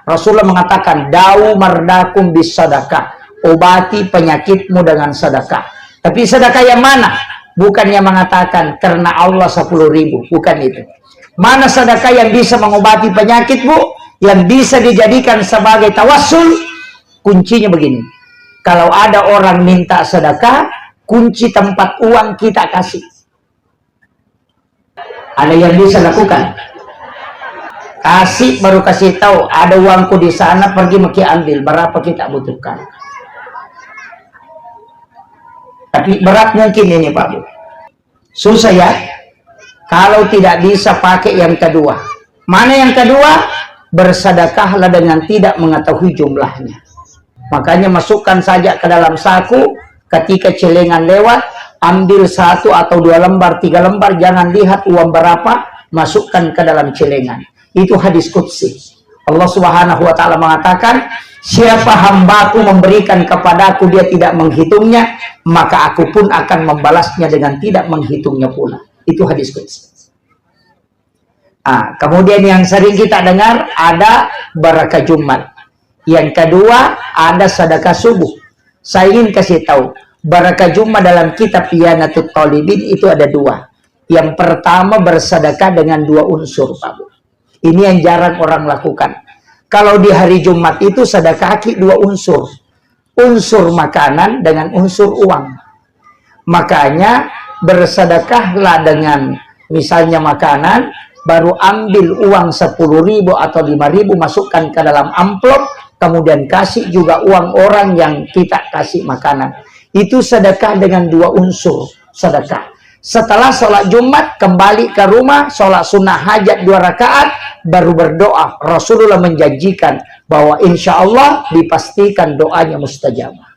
Rasulullah mengatakan, da'u mardakum bis sadaqah, obati penyakitmu dengan sedekah. Tapi sedekah yang mana? Bukan yang mengatakan karena Allah 10.000, bukan itu. Mana sedekah yang bisa mengobati penyakit, Bu? Yang bisa dijadikan sebagai tawassul? Kuncinya begini. Kalau ada orang minta sedekah, kunci tempat uang kita kasih. Ada yang bisa lakukan? Kasih, baru kasih tahu, ada uangku di sana, pergi maki ambil, berapa kita butuhkan. Tapi berat mungkin ini Pak Bu. Susah ya. Kalau tidak bisa pakai yang kedua. Mana yang kedua? Bersedekahlah dengan tidak mengetahui jumlahnya. Makanya masukkan saja ke dalam saku, ketika celengan lewat, ambil 1 atau 2 lembar, 3 lembar, jangan lihat uang berapa, masukkan ke dalam celengan. Itu hadis qudsi. Allah Subhanahu wa taala mengatakan, siapa hambaku memberikan kepadaku dia tidak menghitungnya, maka aku pun akan membalasnya dengan tidak menghitungnya pula. Itu hadis qudsi. Kemudian yang sering kita dengar ada barakah Jumat. Yang kedua ada sedekah subuh. Saya ingin kasih tahu, barakah Jumat dalam kitab Iyanatut Talibin itu ada 2. Yang pertama bersedekah dengan 2 unsur, Pak Bu. Ini yang jarang orang lakukan. Kalau di hari Jumat itu sedekah 2 unsur. Unsur makanan dengan unsur uang. Makanya bersedekahlah dengan misalnya makanan, baru ambil uang 10.000 atau 5.000, masukkan ke dalam amplop, kemudian kasih juga uang orang yang kita kasih makanan. Itu sedekah dengan 2 unsur sedekah. Setelah sholat Jumat, kembali ke rumah, sholat sunnah hajat 2 rakaat, baru berdoa. Rasulullah menjanjikan bahwa insya Allah dipastikan doanya mustajabah.